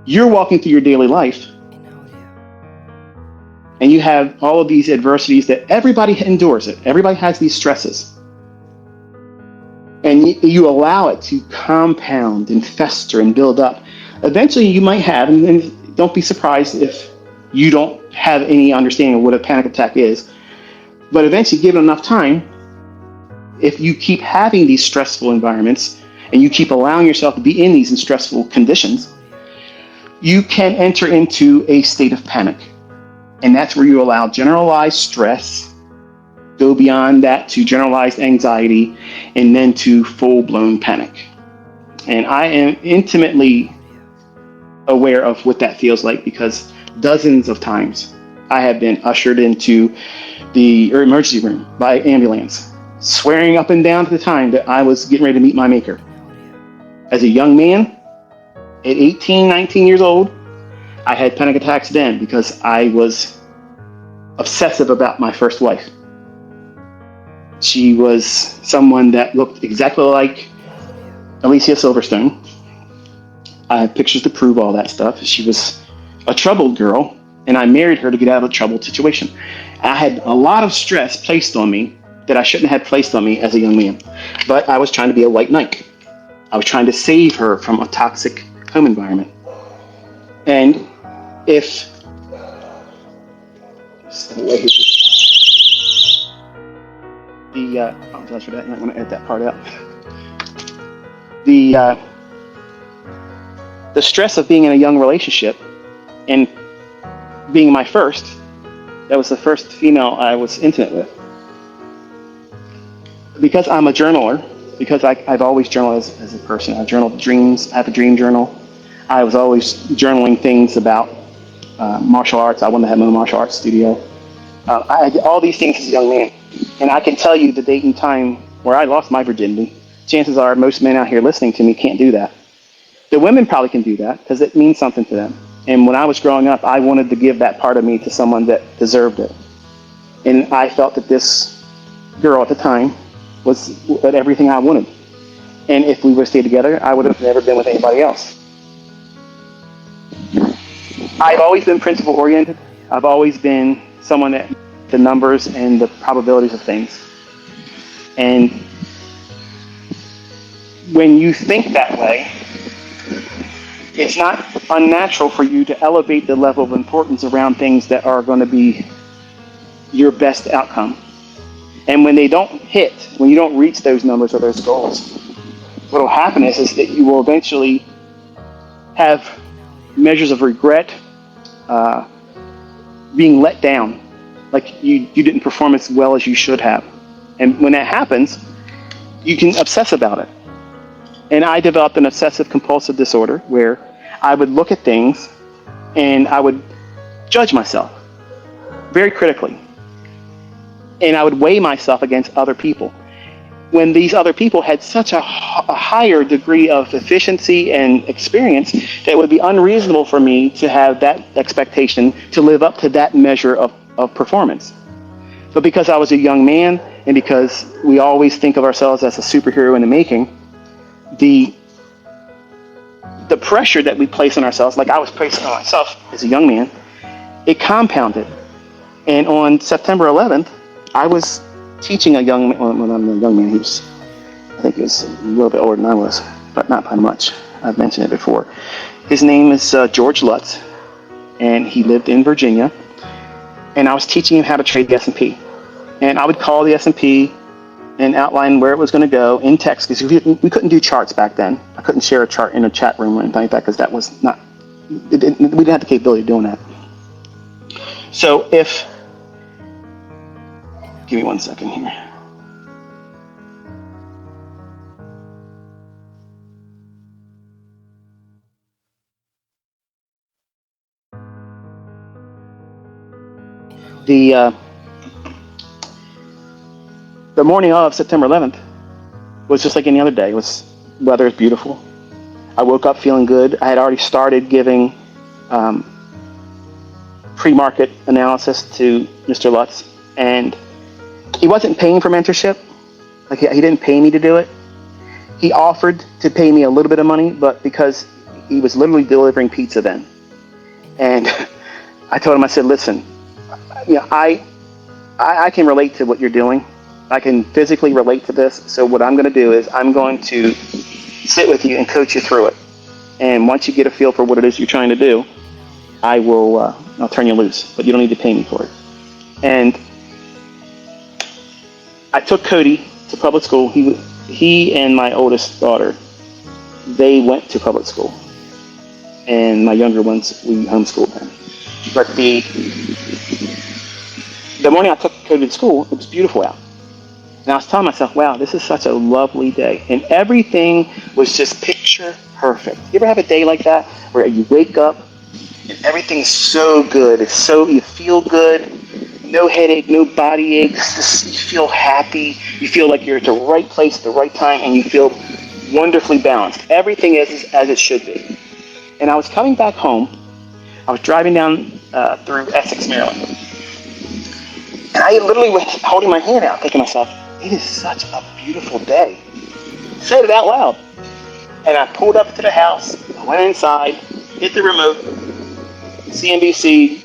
You're walking through your daily life and you have all of these adversities that everybody endures it. Everybody has these stresses. And you allow it to compound and fester and build up. Eventually you might have, and don't be surprised if you don't have any understanding of what a panic attack is, but eventually, given enough time, if you keep having these stressful environments and you keep allowing yourself to be in these stressful conditions, you can enter into a state of panic. And that's where you allow generalized stress, go beyond that to generalized anxiety, and then to full-blown panic. And I am intimately aware of what that feels like, because dozens of times I have been ushered into the emergency room by ambulance, swearing up and down at the time that I was getting ready to meet my maker. As a young man, at 18, 19 years old, I had panic attacks then because I was obsessive about my first wife. She was someone that looked exactly like Alicia Silverstone. I have pictures to prove all that stuff. She was a troubled girl, and I married her to get out of a troubled situation. I had a lot of stress placed on me that I shouldn't have placed on me as a young man. But I was trying to be a white knight. I was trying to save her from a toxic home environment. And if I apologize for that. I'm not going to edit that part out. The stress of being in a young relationship and being my first, that was the first female I was intimate with. Because I'm a journaler, because I've always journaled as a person. I've journaled dreams. I have a dream journal. I was always journaling things about martial arts. I wanted to have my own martial arts studio. I did all these things as a young man. And I can tell you the date and time where I lost my virginity. Chances are most men out here listening to me can't do that. The women probably can do that because it means something to them. And when I was growing up, I wanted to give that part of me to someone that deserved it. And I felt that this girl at the time was everything I wanted. And if we would stay together, I would have never been with anybody else. I've always been principle oriented. I've always been someone that the numbers and the probabilities of things. And when you think that way, it's not unnatural for you to elevate the level of importance around things that are going to be your best outcome. And when they don't hit, when you don't reach those numbers or those goals, what will happen is that you will eventually have measures of regret, being let down, like you didn't perform as well as you should have. And when that happens, you can obsess about it. And I developed an obsessive compulsive disorder where I would look at things and I would judge myself very critically. And I would weigh myself against other people. When these other people had such a higher degree of efficiency and experience that it would be unreasonable for me to have that expectation to live up to that measure of performance. But because I was a young man and because we always think of ourselves as a superhero in the making, the pressure that we place on ourselves, like I was placing on myself as a young man, it compounded. And on September 11th, I was teaching a young man, when I'm a young man, I think he was a little bit older than I was, but not by much. I've mentioned it before. His name is George Lutz, and he lived in Virginia. And I was teaching him how to trade the S&P. And I would call the S&P and outline where it was going to go in text, because we couldn't do charts back then. I couldn't share a chart in a chat room or anything like that, because that was not, we didn't have the capability of doing that. So give me 1 second here. The morning of September 11th was just like any other day. Weather was beautiful. I woke up feeling good. I had already started giving pre-market analysis to Mr. Lutz, and he wasn't paying for mentorship. Like he didn't pay me to do it. He offered to pay me a little bit of money, but because he was literally delivering pizza then. And I told him, I said, listen, I can relate to what you're doing. I can physically relate to this. So what I'm going to do is I'm going to sit with you and coach you through it. And once you get a feel for what it is you're trying to do, I'll turn you loose, but you don't need to pay me for it. And I took Cody to public school. He and my oldest daughter, they went to public school. And my younger ones, we homeschooled them. But the morning I took Cody to school, it was beautiful out. And I was telling myself, wow, this is such a lovely day. And everything was just picture perfect. You ever have a day like that where you wake up and everything's so good? You feel good, no headache, no body aches, just, you feel happy, you feel like you're at the right place at the right time, and you feel wonderfully balanced. Everything is as it should be. And I was coming back home. I was driving down through Essex, Maryland. And I literally was holding my hand out, thinking to myself, it is such a beautiful day. I said it out loud. And I pulled up to the house, I went inside, hit the remote, CNBC,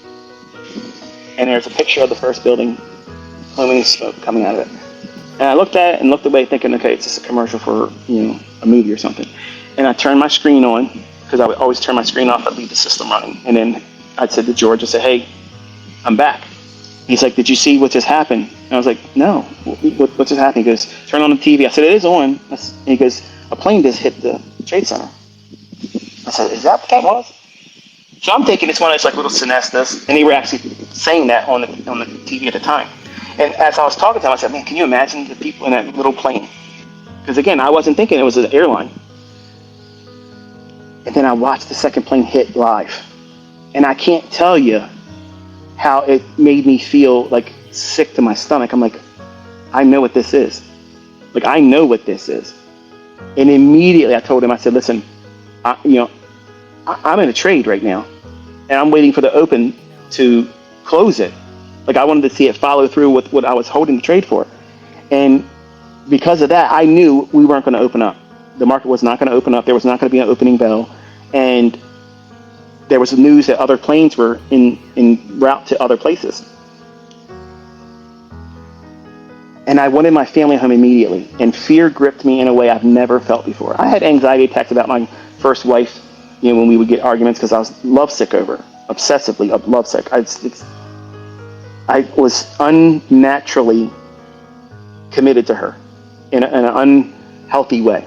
and there's a picture of the first building, pluming smoke coming out of it. And I looked at it and looked away thinking, okay, it's just a commercial for, a movie or something. And I turned my screen on, because I would always turn my screen off, I'd leave the system running. And then I said to George, I said, hey, I'm back. He's like, did you see what just happened? And I was like, no, what just happened? He goes, turn on the TV. I said, it is on. And he goes, a plane just hit the Trade Center. I said, is that what that was? So I'm thinking it's one of those like little sinestas, and they were actually saying that on the TV at the time. And as I was talking to him, I said, man, can you imagine the people in that little plane? Because again, I wasn't thinking it was an airline. And then I watched the second plane hit live. And I can't tell you how it made me feel like sick to my stomach. I'm like, I know what this is. Like, I know what this is. And immediately I told him, I said, listen, I'm in a trade right now. And I'm waiting for the open to close it. Like, I wanted to see it follow through with what I was holding the trade for. And because of that, I knew we weren't going to open up. The market was not going to open up. There was not going to be an opening bell. And there was news that other planes were en route to other places. And I wanted my family home immediately. And fear gripped me in a way I've never felt before. I had anxiety attacks about my first wife, when we would get arguments, because I was lovesick over her, obsessively lovesick. I was unnaturally committed to her in an unhealthy way.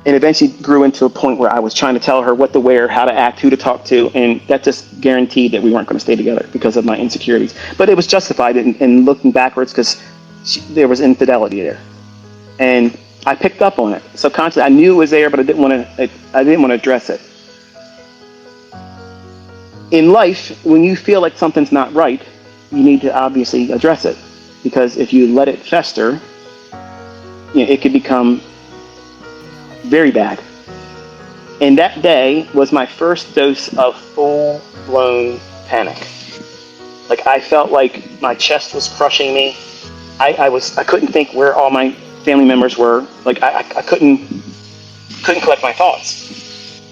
And eventually grew into a point where I was trying to tell her what to wear, how to act, who to talk to, and that just guaranteed that we weren't going to stay together because of my insecurities. But it was justified in looking backwards because there was infidelity there, and I picked up on it subconsciously. I knew it was there, but I didn't want to address it. In life, when you feel like something's not right, you need to obviously address it, because if you let it fester, it could become very bad. And that day was my first dose of full-blown panic. Like, I felt like my chest was crushing me. I couldn't think where all my family members were. Like, I couldn't collect my thoughts.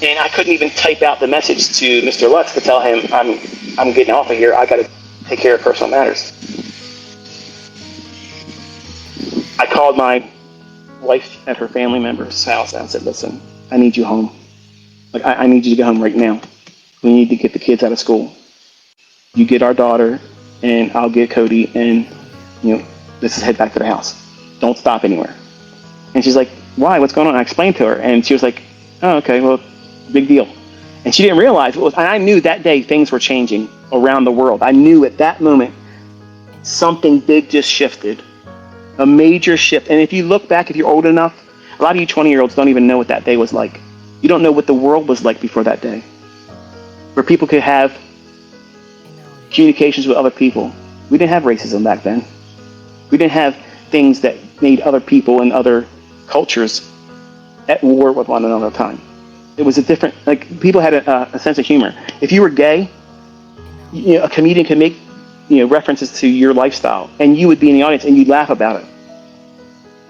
And I couldn't even type out the message to Mr. Lutz to tell him I'm getting off of here. I got to take care of personal matters. I called my wife at her family member's house and I said, listen, I need you home. Like, I need you to get home right now. We need to get the kids out of school. You get our daughter and I'll get Cody, and let's head back to the house. Don't stop anywhere. And she's like, why? What's going on? I explained to her, and she was like, oh, okay, well, big deal. And she didn't realize what was, and I knew that day things were changing around the world. I knew at that moment something big just shifted. A major shift. And if you look back, if you're old enough, a lot of you 20-year-olds don't even know what that day was like. You don't know what the world was like before that day, where people could have communications with other people. We didn't have racism back then. We didn't have things that made other people and other cultures at war with one another at the time. It was a different, like, people had a sense of humor. If you were gay, a comedian could make references to your lifestyle, and you would be in the audience and you'd laugh about it.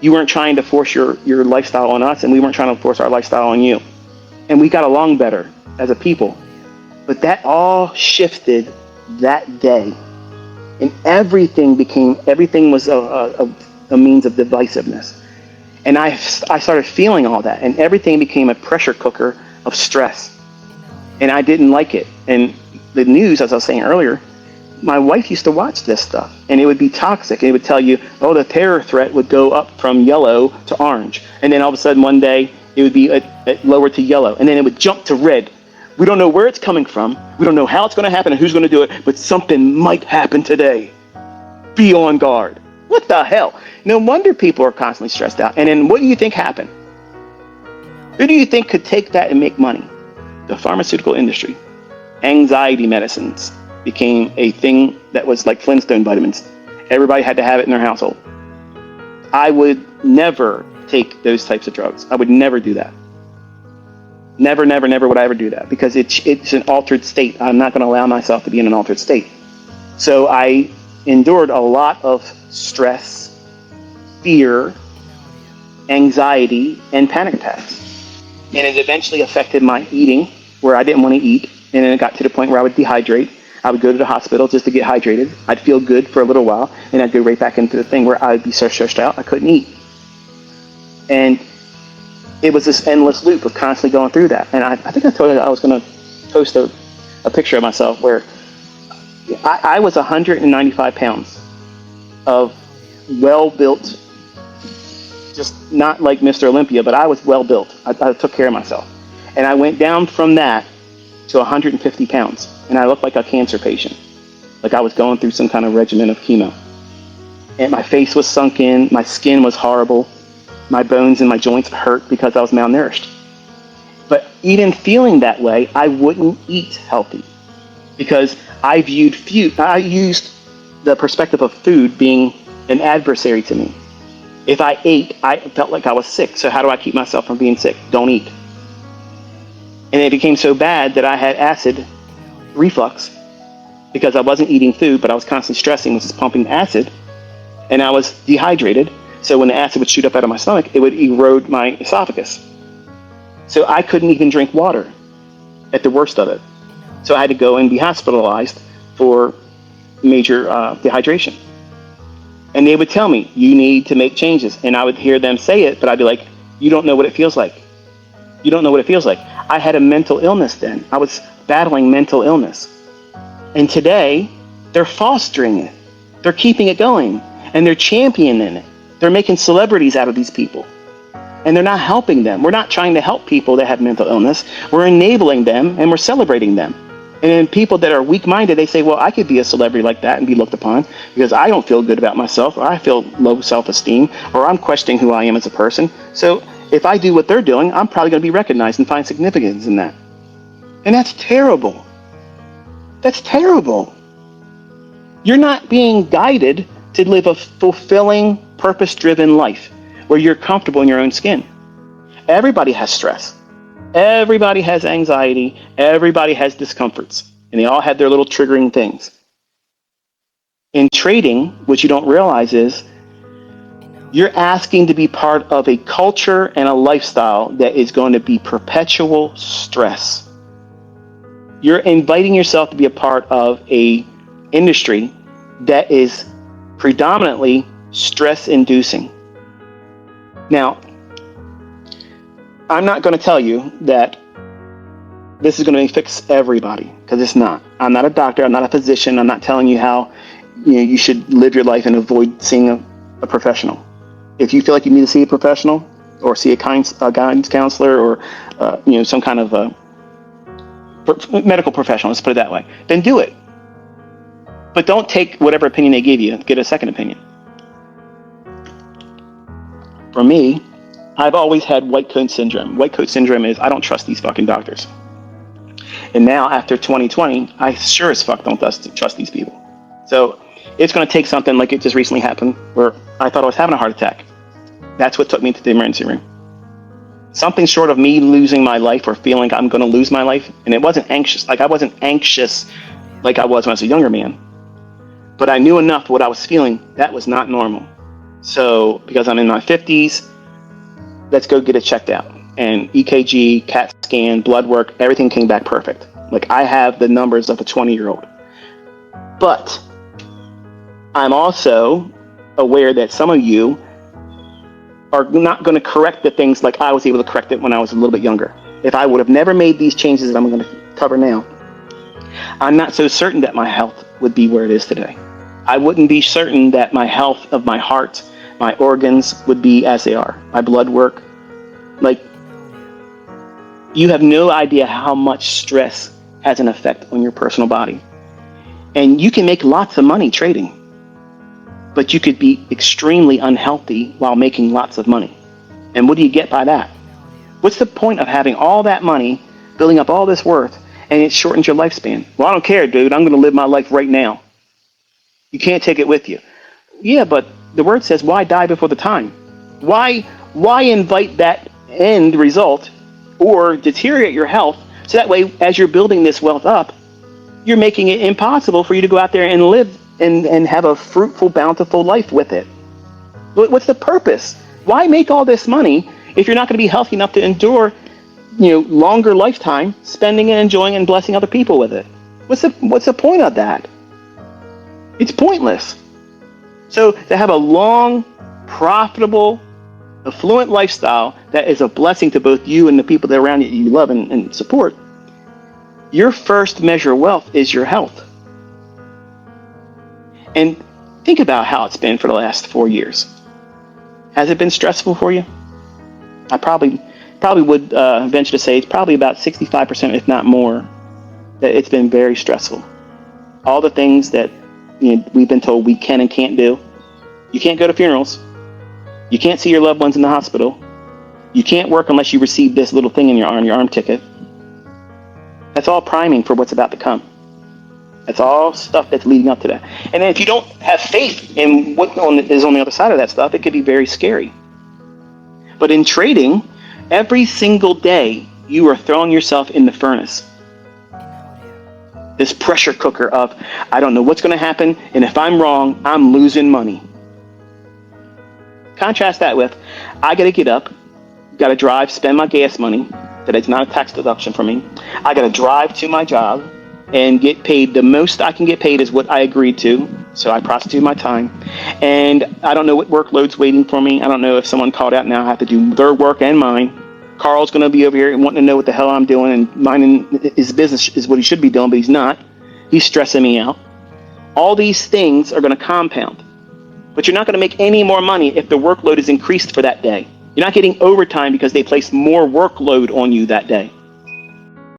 You weren't trying to force your lifestyle on us, and we weren't trying to force our lifestyle on you. and we got along better as a people. But that all shifted that day, and everything was a means of divisiveness. And I started feeling all that, and everything became a pressure cooker of stress. And I didn't like it. And the news, as I was saying earlier, my wife used to watch this stuff, and it would be toxic. It would tell you, oh, the terror threat would go up from yellow to orange. And then all of a sudden one day it would be lower to yellow, and then it would jump to red. We don't know where it's coming from. We don't know how it's going to happen and who's going to do it, but something might happen today. Be on guard. What the hell? No wonder people are constantly stressed out. And then what do you think happened? Who do you think could take that and make money? The pharmaceutical industry. Anxiety medicines became a thing that was like Flintstone vitamins. Everybody had to have it in their household. I would never take those types of drugs. I would never do that. Never, never, never would I ever do that, because it's an altered state. I'm not going to allow myself to be in an altered state. So I endured a lot of stress, fear, anxiety, and panic attacks. And it eventually affected my eating, where I didn't want to eat. And then it got to the point where I would dehydrate. I would go to the hospital just to get hydrated. I'd feel good for a little while, and I'd go right back into the thing where I'd be so stressed out I couldn't eat. And it was this endless loop of constantly going through that. And I think I told you I was going to post a picture of myself where I was 195 pounds of well-built, just not like Mr. Olympia, but I was well-built. I took care of myself. And I went down from that to 150 pounds. And I looked like a cancer patient, like I was going through some kind of regimen of chemo. And my face was sunk in, my skin was horrible, my bones and my joints hurt because I was malnourished. But even feeling that way, I wouldn't eat healthy, because I used the perspective of food being an adversary to me. If I ate, I felt like I was sick. So how do I keep myself from being sick? Don't eat. And it became so bad that I had acid reflux, because I wasn't eating food, but I was constantly stressing, which is pumping acid, and I was dehydrated. So when the acid would shoot up out of my stomach, it would erode my esophagus. So I couldn't even drink water at the worst of it. So I had to go and be hospitalized for major dehydration. And they would tell me, you need to make changes. And I would hear them say it, but I'd be like, you don't know what it feels like. You don't know what it feels like. I had a mental illness then. I was battling mental illness. And today, they're fostering it. They're keeping it going. And they're championing it. They're making celebrities out of these people. And they're not helping them. We're not trying to help people that have mental illness. We're enabling them, and we're celebrating them. And then people that are weak-minded, they say, well, I could be a celebrity like that and be looked upon because I don't feel good about myself, or I feel low self-esteem, or I'm questioning who I am as a person. So if I do what they're doing, I'm probably going to be recognized and find significance in that. And that's terrible. That's terrible. You're not being guided to live a fulfilling, purpose-driven life where you're comfortable in your own skin. Everybody has stress. Everybody has anxiety. Everybody has discomforts. And they all have their little triggering things. In trading, what you don't realize is you're asking to be part of a culture and a lifestyle that is going to be perpetual stress. You're inviting yourself to be a part of a industry that is predominantly stress-inducing. Now, I'm not going to tell you that this is going to fix everybody, because it's not. I'm not a doctor. I'm not a physician. I'm not telling you how you should live your life and avoid seeing a professional. If you feel like you need to see a professional or see a guidance counselor or some kind of a medical professional, let's put it that way, then do it. But don't take whatever opinion they give you. Get a second opinion. For me, I've always had white coat syndrome. White coat syndrome is, I don't trust these fucking doctors. And now, after 2020, I sure as fuck don't trust these people. So it's going to take something like it just recently happened, where I thought I was having a heart attack. That's what took me to the emergency room. Something short of me losing my life or feeling I'm going to lose my life. And it wasn't anxious. Like I wasn't anxious like I was when I was a younger man. But I knew enough what I was feeling. That was not normal. So because I'm in my 50s, let's go get it checked out. and EKG, CAT scan, blood work, everything came back perfect. Like, I have the numbers of a 20-year-old. But I'm also aware that some of you are not going to correct the things like I was able to correct it when I was a little bit younger. If I would have never made these changes that I'm going to cover now, I'm not so certain that my health would be where it is today. I wouldn't be certain that my health of my heart, my organs would be as they are, my blood work. Like, you have no idea how much stress has an effect on your personal body. And you can make lots of money trading, but you could be extremely unhealthy while making lots of money. And what do you get by that? What's the point of having all that money, building up all this worth, and it shortens your lifespan? Well, I don't care, dude. I'm going to live my life right now. You can't take it with you. Yeah, but the word says, why die before the time? Why invite that end result or deteriorate your health so that way, as you're building this wealth up, you're making it impossible for you to go out there and live and have a fruitful, bountiful life with it? What's the purpose? Why make all this money if you're not going to be healthy enough to endure, longer lifetime spending and enjoying and blessing other people with it? What's the point of that? It's pointless. So to have a long, profitable, affluent lifestyle that is a blessing to both you and the people that are around you love and support, your first measure of wealth is your health. And think about how it's been for the last 4 years. Has it been stressful for you? I probably would venture to say it's probably about 65%, if not more, that it's been very stressful. All the things that we've been told we can and can't do. You can't go to funerals. You can't see your loved ones in the hospital. You can't work unless you receive this little thing in your arm ticket. That's all priming for what's about to come. That's all stuff that's leading up to that. And then if you don't have faith in what is on the other side of that stuff, it could be very scary. But in trading, every single day you are throwing yourself in the furnace. This pressure cooker of, I don't know what's going to happen, and if I'm wrong, I'm losing money. Contrast that with, I got to get up, got to drive, spend my gas money, that it's not a tax deduction for me. I got to drive to my job and get paid. The most I can get paid is what I agreed to, so I prostitute my time. And I don't know what workload's waiting for me. I don't know if someone called out now I have to do their work and mine. Carl's going to be over here and wanting to know what the hell I'm doing, and minding his business is what he should be doing, but he's not. He's stressing me out. All these things are going to compound. But you're not going to make any more money if the workload is increased for that day. You're not getting overtime because they place more workload on you that day.